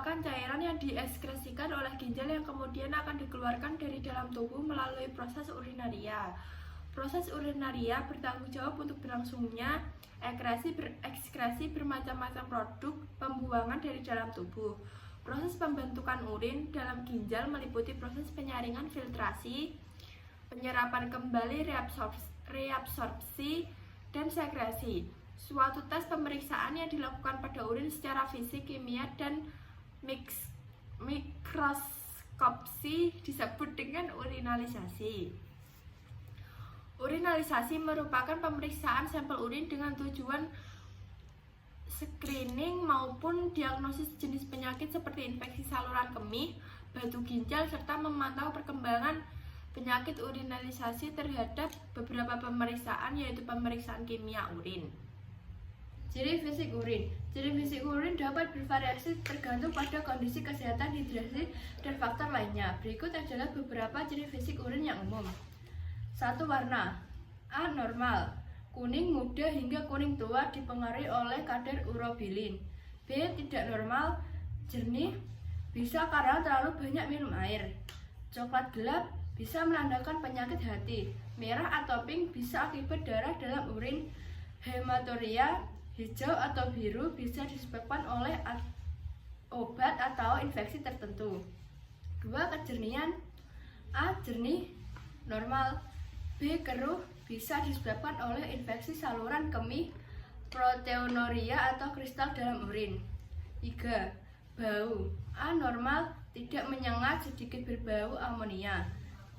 merupakan cairan yang dieskresikan oleh ginjal yang kemudian akan dikeluarkan dari dalam tubuh melalui proses urinaria. Proses urinaria bertanggung jawab untuk berlangsungnya ekskresi bermacam-macam produk pembuangan dari dalam tubuh. Proses pembentukan urin dalam ginjal meliputi proses penyaringan, filtrasi, penyerapan kembali, reabsorpsi, dan sekresi. Suatu tes pemeriksaan yang dilakukan pada urin secara fisik, kimia, dan mikroskopsi disebut dengan urinalisasi. Urinalisasi merupakan pemeriksaan sampel urin dengan tujuan screening maupun diagnosis jenis penyakit seperti infeksi saluran kemih, batu ginjal, serta memantau perkembangan penyakit. Urinalisasi terhadap beberapa pemeriksaan, yaitu pemeriksaan kimia urin. Ciri fisik urin. Ciri fisik urin dapat bervariasi tergantung pada kondisi kesehatan, hidrasi, dan faktor lainnya. Berikut adalah beberapa ciri fisik urin yang umum. 1. Warna. A. Normal, kuning muda hingga kuning tua, dipengaruhi oleh kadar urobilin. B. Tidak normal, jernih, bisa karena terlalu banyak minum air. Coklat gelap, bisa menandakan penyakit hati. Merah atau pink, bisa akibat darah dalam urin. Hematuria, hijau atau biru, bisa disebabkan oleh obat atau infeksi tertentu. 2. Kejernihan. A. Jernih, normal. B. Keruh, bisa disebabkan oleh infeksi saluran kemih, proteinuria, atau kristal dalam urin. 3. Bau. A. Normal, tidak menyengat, sedikit berbau amonia.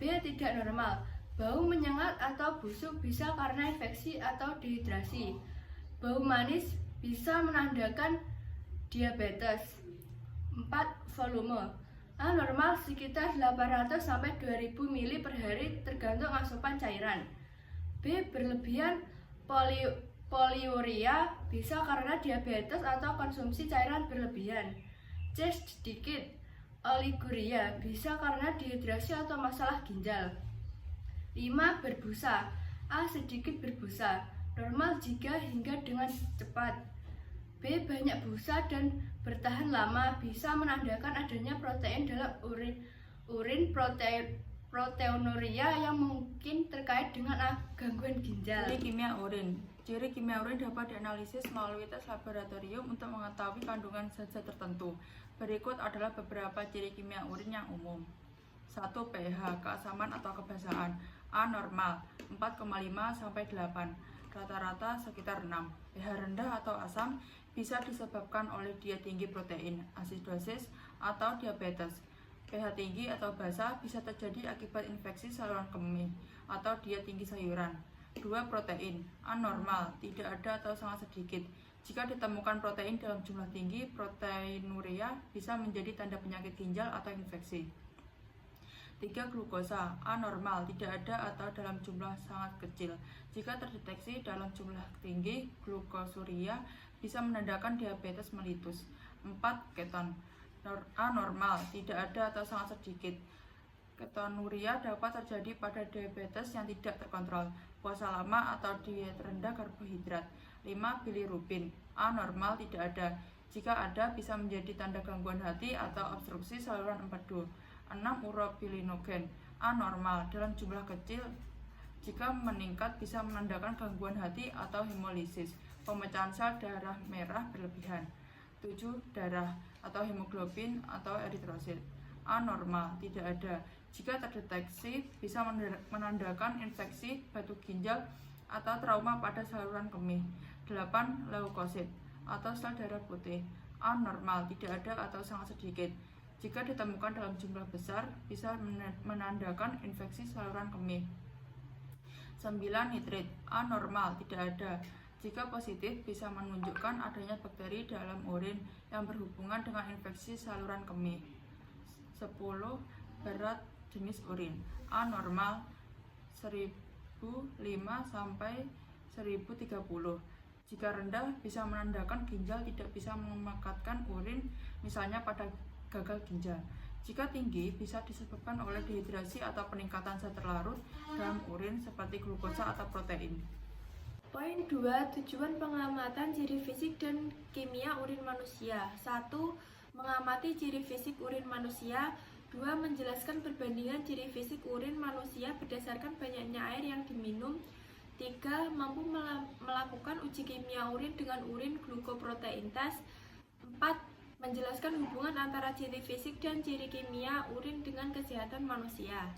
B. Tidak normal, bau menyengat atau busuk, bisa karena infeksi atau dehidrasi. Bau manis, bisa menandakan diabetes. 4. Volume. A. Normal, sekitar 800-2000 ml per hari tergantung asupan cairan. B. Berlebihan, poliuria, bisa karena diabetes atau konsumsi cairan berlebihan. C. Sedikit, oliguria, bisa karena dehidrasi atau masalah ginjal. 5. Berbusa. A. Sedikit berbusa, normal jika hingga dengan cepat. B. Banyak busa dan bertahan lama, bisa menandakan adanya protein dalam urin, proteinuria yang mungkin terkait dengan gangguan ginjal. Ciri kimia urin. Ciri kimia urin dapat dianalisis melalui tes laboratorium untuk mengetahui kandungan zat-zat tertentu. Berikut adalah beberapa ciri kimia urin yang umum. 1. pH, keasaman atau kebasaan. A. Normal, 4,5-8, rata-rata sekitar 6. pH rendah atau asam bisa disebabkan oleh diet tinggi protein, asidosis, atau diabetes. pH tinggi atau basa bisa terjadi akibat infeksi saluran kemih atau diet tinggi sayuran. 2. Protein. Anormal, tidak ada atau sangat sedikit. Jika ditemukan protein dalam jumlah tinggi, proteinuria bisa menjadi tanda penyakit ginjal atau infeksi. 3. Glukosa. Anormal, tidak ada atau dalam jumlah sangat kecil. Jika terdeteksi dalam jumlah tinggi, glukosuria bisa menandakan diabetes mellitus. 4. Keton. Anormal, tidak ada atau sangat sedikit. Ketonuria dapat terjadi pada diabetes yang tidak terkontrol, puasa lama, atau diet rendah karbohidrat. 5. Bilirubin. Anormal, tidak ada. Jika ada, bisa menjadi tanda gangguan hati atau obstruksi saluran empedu. 6. Urobilinogen. Anormal, dalam jumlah kecil. Jika meningkat, bisa menandakan gangguan hati atau hemolisis, pemecahan sel darah merah berlebihan. 7. Darah atau hemoglobin atau eritrosit. Anormal, tidak ada. Jika terdeteksi, bisa menandakan infeksi, batu ginjal, atau trauma pada saluran kemih. 8. Leukosit atau sel darah putih. Anormal, tidak ada atau sangat sedikit. Jika ditemukan dalam jumlah besar, bisa menandakan infeksi saluran kemih. 9. Nitrit. Anormal, tidak ada. Jika positif, bisa menunjukkan adanya bakteri dalam urin yang berhubungan dengan infeksi saluran kemih. 10. Berat jenis urin. Anormal, 1005-1030. Jika rendah, bisa menandakan ginjal tidak bisa memekatkan urin, misalnya pada gagal ginjal. Jika tinggi, bisa disebabkan oleh dehidrasi atau peningkatan zat terlarut dalam urin seperti glukosa atau protein. Poin 2. Tujuan pengamatan ciri fisik dan kimia urin manusia. 1. mengamati ciri fisik urin manusia. 2. Menjelaskan perbandingan ciri fisik urin manusia berdasarkan banyaknya air yang diminum. 3. Mampu melakukan uji kimia urin dengan urin glukoprotein test. 4. Menjelaskan hubungan antara ciri fisik dan ciri kimia urin dengan kesehatan manusia.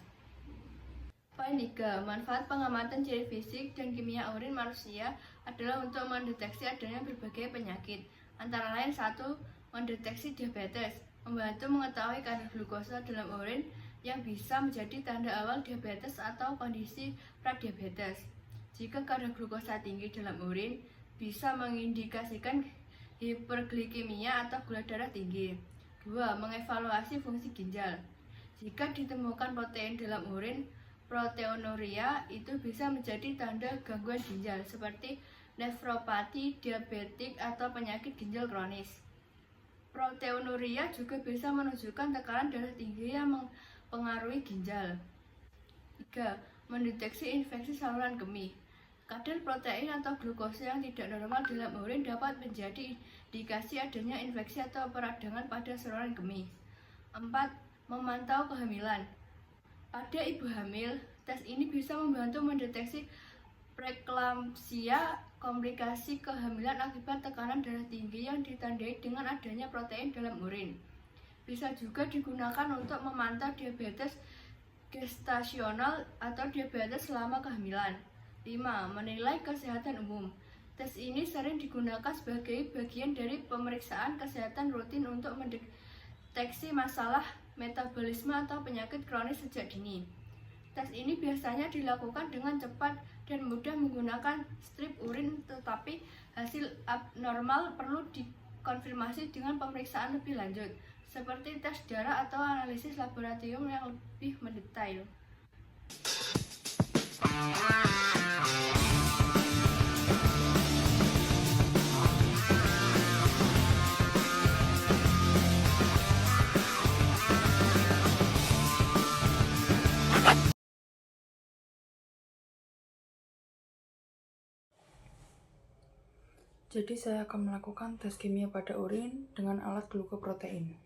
Poin 3. Manfaat pengamatan ciri fisik dan kimia urin manusia adalah untuk mendeteksi adanya berbagai penyakit. Antara lain 1. Mendeteksi diabetes, membantu mengetahui kadar glukosa dalam urin yang bisa menjadi tanda awal diabetes atau kondisi pradiabetes. Jika kadar glukosa tinggi dalam urin, bisa mengindikasikan hiperglikemia atau gula darah tinggi. 2. Mengevaluasi fungsi ginjal. Jika ditemukan protein dalam urin, proteinuria itu bisa menjadi tanda gangguan ginjal seperti nefropati diabetik atau penyakit ginjal kronis. Proteinuria juga bisa menunjukkan tekanan darah tinggi yang mempengaruhi ginjal. 3. Mendeteksi infeksi saluran kemih. Kadar protein atau glukosa yang tidak normal dalam urin dapat menjadi indikasi adanya infeksi atau peradangan pada saluran kemih. 4. Memantau kehamilan. Pada ibu hamil, tes ini bisa membantu mendeteksi preeklamsia, komplikasi kehamilan akibat tekanan darah tinggi yang ditandai dengan adanya protein dalam urin. Bisa juga digunakan untuk memantau diabetes gestasional atau diabetes selama kehamilan. 5. Menilai kesehatan umum. Tes ini sering digunakan sebagai bagian dari pemeriksaan kesehatan rutin untuk mendeteksi masalah metabolisme atau penyakit kronis sejak dini. Tes ini biasanya dilakukan dengan cepat dan mudah menggunakan strip urin, tetapi hasil abnormal perlu dikonfirmasi dengan pemeriksaan lebih lanjut, seperti tes darah atau analisis laboratorium yang lebih mendetail. Jadi saya akan melakukan tes kimia pada urin dengan alat glukoprotein.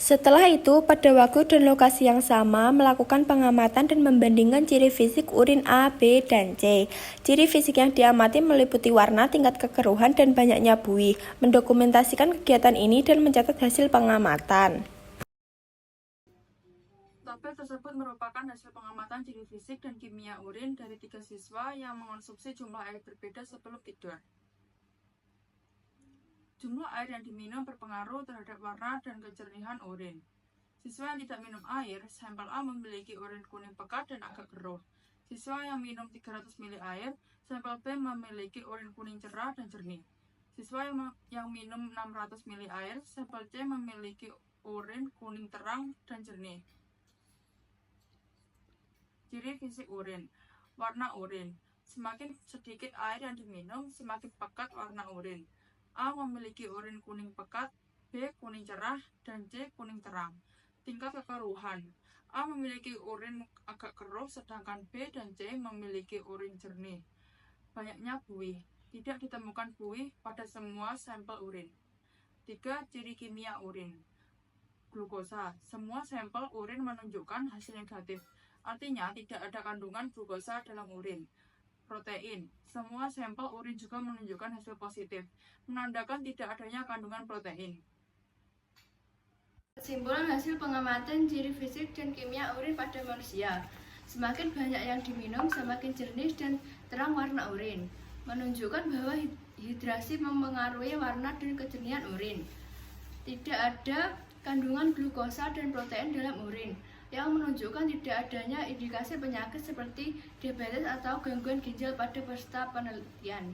Setelah itu, pada waktu dan lokasi yang sama, melakukan pengamatan dan membandingkan ciri fisik urin A, B, dan C. Ciri fisik yang diamati meliputi warna, tingkat kekeruhan, dan banyaknya buih. Mendokumentasikan kegiatan ini dan mencatat hasil pengamatan. Tabel tersebut merupakan hasil pengamatan ciri fisik dan kimia urin dari 3 siswa yang mengonsumsi jumlah air berbeda sebelum tidur. Jumlah air yang diminum berpengaruh terhadap warna dan kejernihan urin. Siswa yang tidak minum air, sampel A memiliki urin kuning pekat dan agak keruh. Siswa yang minum 300 ml air, sampel B memiliki urin kuning cerah dan jernih. Siswa yang minum 600 ml air, sampel C memiliki urin kuning terang dan jernih. Ciri fisik urin. Warna urin. Semakin sedikit air yang diminum, semakin pekat warna urin. A memiliki urin kuning pekat, B kuning cerah, dan C kuning terang. Tingkat kekeruhan. A memiliki urin agak keruh, sedangkan B dan C memiliki urin jernih. Banyaknya buih. Tidak ditemukan buih pada semua sampel urin. 3. Ciri kimia urin. Glukosa. Semua sampel urin menunjukkan hasil negatif. Artinya tidak ada kandungan glukosa dalam urin. protein. Semua sampel urin juga menunjukkan hasil positif, menandakan tidak adanya kandungan protein. Kesimpulan hasil pengamatan ciri fisik dan kimia urin pada manusia. Semakin banyak yang diminum, semakin jernih dan terang warna urin, menunjukkan bahwa hidrasi mempengaruhi warna dan kejernihan urin. Tidak ada kandungan glukosa dan protein dalam urin, yang menunjukkan tidak adanya indikasi penyakit seperti diabetes atau gangguan ginjal pada peserta penelitian.